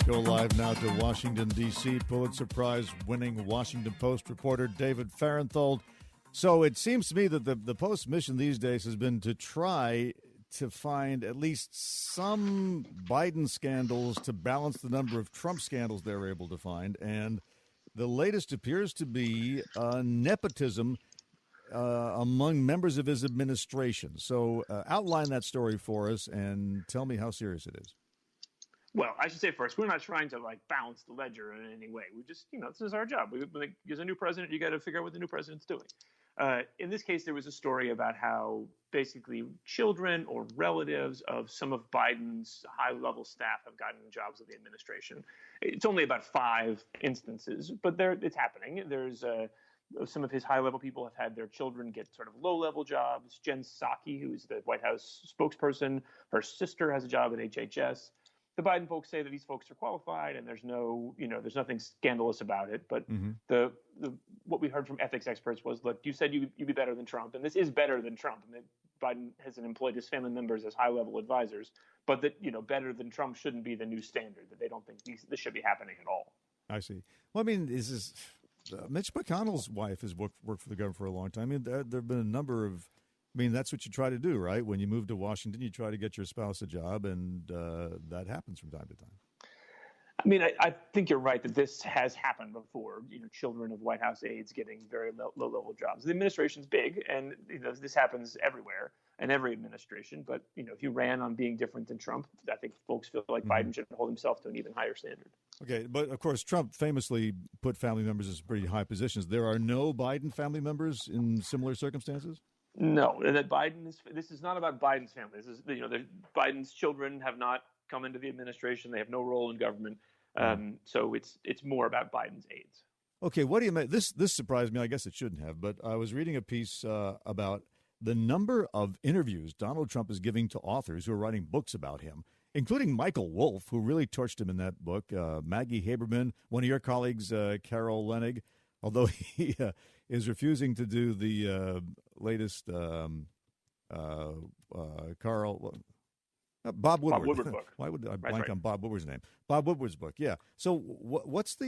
Go live now to Washington, D.C. Pulitzer Prize-winning Washington Post reporter David Fahrenthold. So it seems to me that the Post's mission these days has been to try to find at least some Biden scandals to balance the number of Trump scandals they're able to find. And the latest appears to be nepotism among members of his administration. So outline that story for us and tell me how serious it is. Well, I should say first, we're not trying to balance the ledger in any way. We just, this is our job. There's a new president. You got to figure out what the new president's doing. In this case, there was a story about how basically children or relatives of some of Biden's high-level staff have gotten jobs with the administration. It's only about 5 instances, but it's happening. There's some of his high-level people have had their children get sort of low-level jobs. Jen Psaki, who is the White House spokesperson, her sister has a job at HHS. The Biden folks say that these folks are qualified and there's there's nothing scandalous about it. But what we heard from ethics experts was, look, you said you'd be better than Trump, and this is better than Trump. And that Biden hasn't employed his family members as high-level advisors, but that, better than Trump shouldn't be the new standard, that they don't think this should be happening at all. I see. Well, I mean, this is Mitch McConnell's wife has worked for the government for a long time. I mean, there have been a number of that's what you try to do, right? When you move to Washington, you try to get your spouse a job, and that happens from time to time. I mean, I think you're right that this has happened before, children of White House aides getting very low-level jobs. The administration's big, and this happens everywhere in every administration. But, if you ran on being different than Trump, I think folks feel like Biden should hold himself to an even higher standard. Okay, but, of course, Trump famously put family members in pretty high positions. There are no Biden family members in similar circumstances? No, that this is not about Biden's family. This is, Biden's children have not come into the administration. They have no role in government. So it's more about Biden's aides. Okay, what do you make? This surprised me. I guess it shouldn't have, but I was reading a piece about the number of interviews Donald Trump is giving to authors who are writing books about him, including Michael Wolff, who really torched him in that book, Maggie Haberman, one of your colleagues, Carol Leonnig, although he is refusing to do the latest Bob Woodward book. Why would I blank on Bob Woodward's name? Bob Woodward's book, yeah. So what's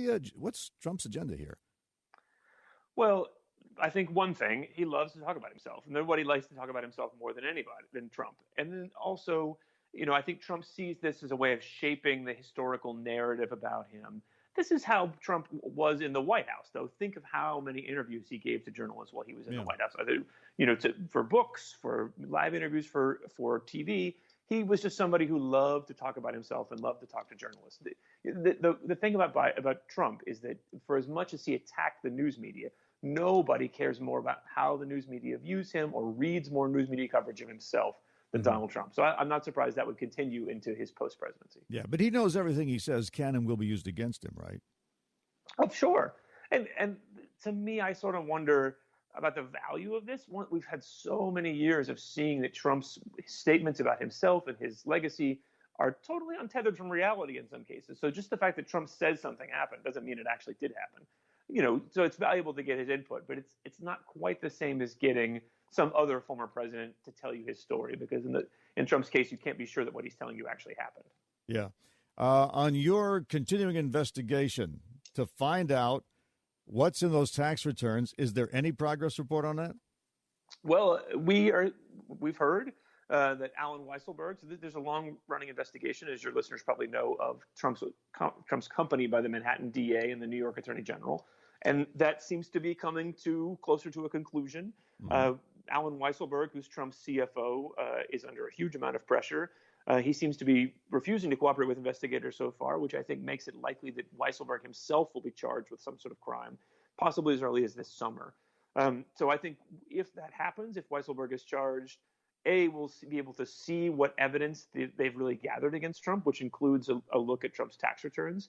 Trump's agenda here? Well, I think one thing, he loves to talk about himself. And nobody likes to talk about himself more than Trump. And then also, I think Trump sees this as a way of shaping the historical narrative about him. This is how Trump was in the White House, though. Think of how many interviews he gave to journalists while he was in the White House. For books, for live interviews, for TV. He was just somebody who loved to talk about himself and loved to talk to journalists. The thing about Trump is that for as much as he attacked the news media, nobody cares more about how the news media views him or reads more news media coverage of himself than Donald Trump. So I'm not surprised that would continue into his post-presidency. Yeah, but he knows everything he says can and will be used against him, right? Oh, sure. And to me, I sort of wonder about the value of this. We've had so many years of seeing that Trump's statements about himself and his legacy are totally untethered from reality in some cases. So just the fact that Trump says something happened doesn't mean it actually did happen. So it's valuable to get his input, but it's not quite the same as getting some other former president to tell you his story, because in Trump's case, you can't be sure that what he's telling you actually happened. Yeah. On your continuing investigation to find out what's in those tax returns, is there any progress report on that? Well, we've heard that Alan Weisselberg, so there's a long-running investigation, as your listeners probably know, of Trump's company by the Manhattan DA and the New York Attorney General. And that seems to be coming closer to a conclusion. Alan Weisselberg, who's Trump's CFO, is under a huge amount of pressure. He seems to be refusing to cooperate with investigators so far, which I think makes it likely that Weisselberg himself will be charged with some sort of crime, possibly as early as this summer. So I think if that happens, if Weisselberg is charged, we'll be able to see what evidence they've really gathered against Trump, which includes a look at Trump's tax returns.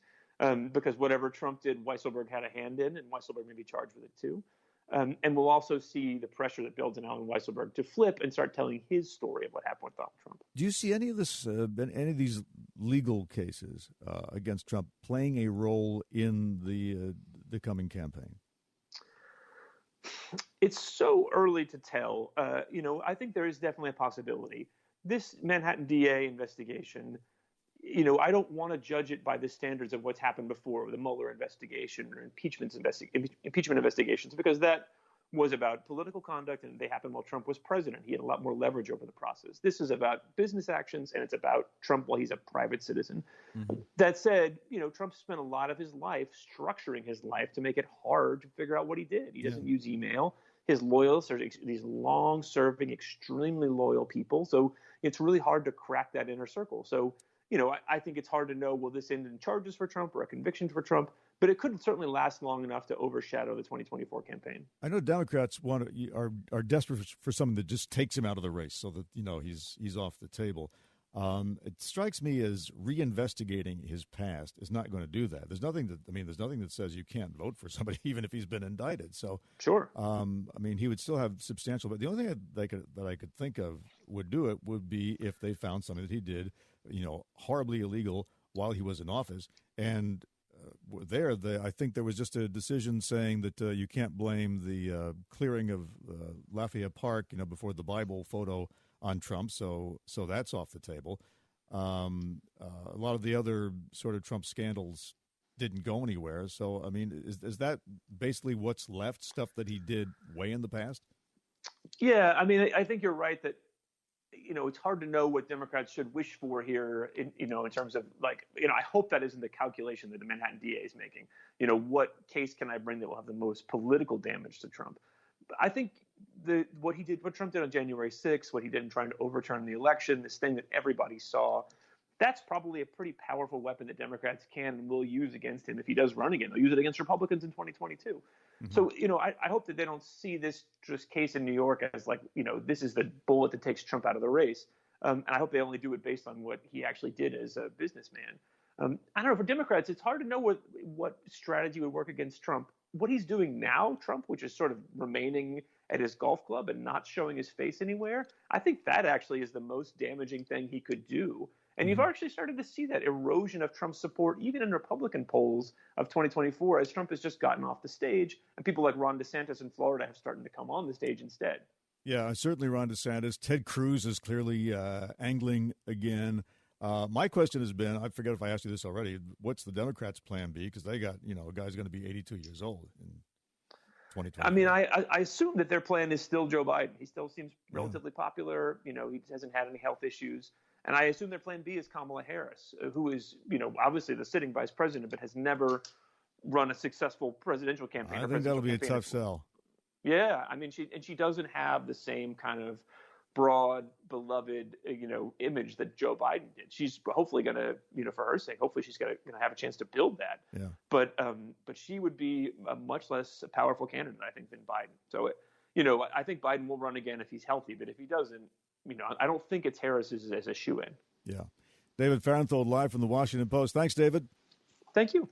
Because whatever Trump did, Weisselberg had a hand in, and Weisselberg may be charged with it too. And we'll also see the pressure that builds in Alan Weisselberg to flip and start telling his story of what happened with Donald Trump. Do you see any of these legal cases against Trump playing a role in the coming campaign? It's so early to tell. I think there is definitely a possibility. This Manhattan DA investigation, I don't want to judge it by the standards of what's happened before, the Mueller investigation or impeachment investigations, because that was about political conduct and they happened while Trump was president. He had a lot more leverage over the process. This is about business actions, and it's about Trump while he's a private citizen. Mm-hmm. That said, Trump spent a lot of his life structuring his life to make it hard to figure out what he did. He doesn't use email. His loyalists are these long-serving, extremely loyal people. So it's really hard to crack that inner circle. So, I think it's hard to know, will this end in charges for Trump or a conviction for Trump? But it couldn't certainly last long enough to overshadow the 2024 campaign. I know Democrats are desperate for something that just takes him out of the race, so that he's off the table. It strikes me as reinvestigating his past is not going to do that. There's nothing that says you can't vote for somebody even if he's been indicted. So sure. He would still have substantial. But the only thing that I could think of would do it would be if they found something that he did, horribly illegal while he was in office. And I think there was just a decision saying that you can't blame the clearing of Lafayette Park, before the Bible photo on Trump. So that's off the table. A lot of the other sort of Trump scandals didn't go anywhere. So, is that basically what's left, stuff that he did way in the past? Yeah, I think you're right that, it's hard to know what Democrats should wish for here in terms of I hope that isn't the calculation that the Manhattan DA is making. What case can I bring that will have the most political damage to Trump? I think what Trump did on January 6th, what he did in trying to overturn the election, this thing that everybody saw, that's probably a pretty powerful weapon that Democrats can and will use against him if he does run again. They'll use it against Republicans in 2022. Mm-hmm. So, I hope that they don't see this just case in New York as this is the bullet that takes Trump out of the race. And I hope they only do it based on what he actually did as a businessman. I don't know, for Democrats, it's hard to know what strategy would work against Trump. What he's doing now, Trump, which is sort of remaining at his golf club and not showing his face anywhere, I think that actually is the most damaging thing he could do. And you've actually started to see that erosion of Trump's support, even in Republican polls of 2024, as Trump has just gotten off the stage, and people like Ron DeSantis in Florida have started to come on the stage instead. Yeah, certainly Ron DeSantis. Ted Cruz is clearly angling again. My question has been, I forget if I asked you this already, what's the Democrats' plan B? Because they got, a guy's going to be 82 years old in 2020. I assume that their plan is still Joe Biden. He still seems relatively popular. He hasn't had any health issues. And I assume their plan B is Kamala Harris, who is, obviously the sitting vice president, but has never run a successful presidential campaign. I think that'll be a tough sell. Yeah. She doesn't have the same kind of broad, beloved, image that Joe Biden did. She's hopefully going to, for her sake, hopefully she's going to have a chance to build that. Yeah. But she would be a much less powerful candidate, I think, than Biden. So, I think Biden will run again if he's healthy. But if he doesn't, I don't think it's Harris as a shoo-in. Yeah. David Fahrenthold live from the Washington Post. Thanks, David. Thank you.